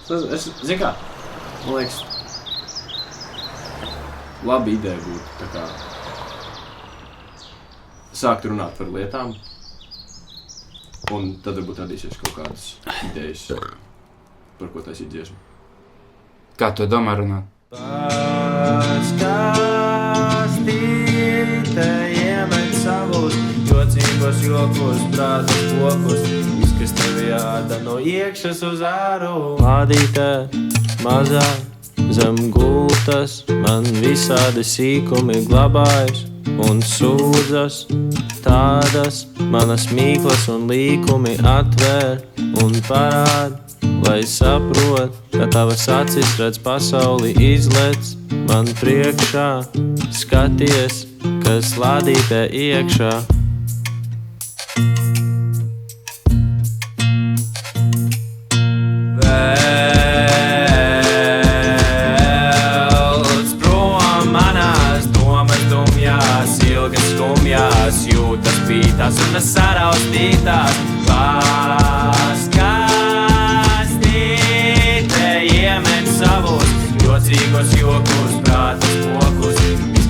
Zini kā, man liekas, laba ideja būtu tā kā sākt runāt par lietām, un tad varbūt radīsies kaut kādas idejas, par ko taisīt dziesmu. Kā tu domā runāt? Paskastīte iemet savus jocīgos jokos, prātus pokus, kas tevi jāda no iekšas uz āru. Lādītē mazā zem gultas man visādi sīkumi glabājas un sūdzas. Tādas manas mīklas un līkumi atvēr un parād, lai saprot, ka tavas acis redz pasauli izlec man priekšā. Skaties, kas lādītē iekšā. Velc prom manās domas dumjās, ilgas skumjās, jūtas pītās un saraustītās. Paskastīte iemet savus jocīgos jokus, prātus pokus,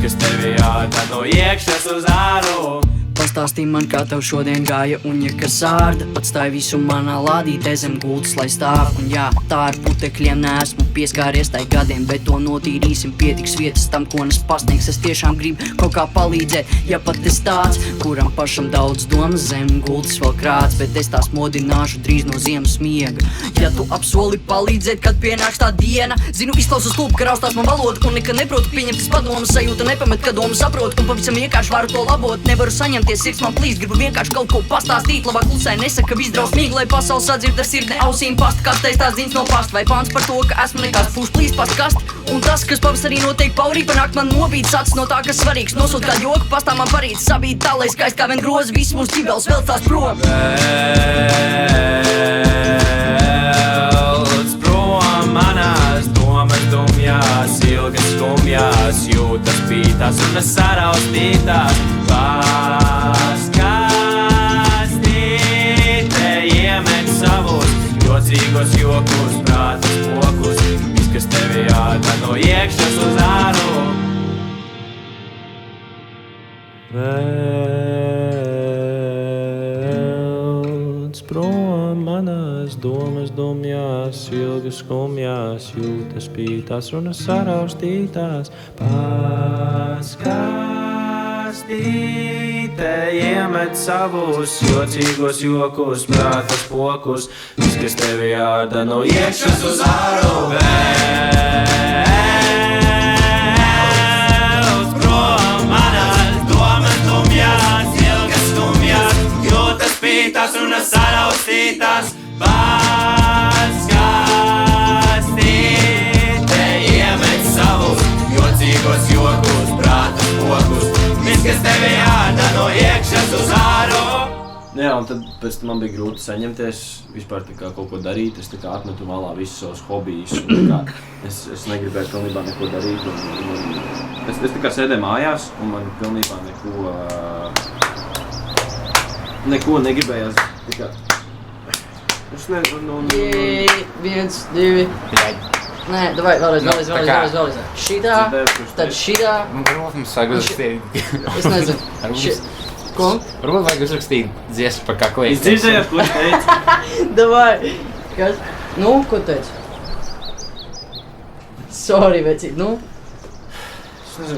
kas tevi jāda no iekšas uz āru. Pastāstīja man, kā tev šodien gāja un ja kas ārda. Atstāja visu manā lādītē zem gultas, lai stāv. Un jā, tā ar putekļiem neesmu pieskāries tai gadiem, bet to notīrīsim, pietiks vietas tam, ko nes pasniegs. Es tiešām gribu kaut kā palīdzēt, ja pat es tāds, kuram pašam daudz domas zem gultas vēl krāts, bet es tās modināšu drīz no ziemas miega. Ja tu apsoli palīdzēt, kad pienāks tā diena, zinu, izklausas stulbi, ka raustās man valoda, un nekad neprotu pieņemtas padomas, sajūta nepamet, ka domu saprotu, un pavisam vienkārši varu to labot. Nevaru saņemties, sirds man plīst, gribu vienkārši kaut ko pastāstīt, labāk klusē nesaka, ka izdrausmīgi, lai pasauli sadzird ar sirdi ausīm pastkastēs tās ziņas no pasta, vai pāns par to, ka esmu nekāds pūš plīst pastkast. Un tas, kas pavasarī notiek paurī, panākt man nobīd sacis no tā, kas svarīgs, nosūt kā joku, pastā man parīd sabīt tā, lai skaisti kā vien grozi, viss mūs ķibels vēl tās prom. Velc prom manās domas dumjās, ilgas skumjās, jūtas pītās un saraustītās. Paskastīte iemet savus jocīgos jokus, prātus pokus, kas tevi jāda no iekšas uz āru. Velc prom manās domas dumjās, ilgas skumjās, jūtas pītās un saraustītās. Paskastīte iemet savus jocīgos jokus, prātus pokus, kas tevi jāda no iekšas uz āru. Velc prom manās domas dumjās, ilgas skumjās, jūtas pītās un saraustītās. Paskastīte iemet savus jocīgos jokus, prātus pokus, kas tevi jāda no iekšas uz āru. Jā, un tad pēc tam man bija grūti saņemties, vispār tā kā kaut ko darīt. Es tā kā atmetu malā visus savus hobijus, un tā kā es negribēju pilnībā neko darīt. Es tā kā sēdēju mājās, un man pilnībā neko negribējās. Tā kā, es nezinu, Viens, divi. Nē, davai, vēlreiz. Šitā, tad šitā. Varbūt mums vajag uzrakstīt. Es nezinu. Ko? Varbūt vajag uzrakstīt dziesmu par kaklu. Es dzirdēju, ko es teicu. Davai. Kas? Nu, ko teici? Sorry, vecīt, nu?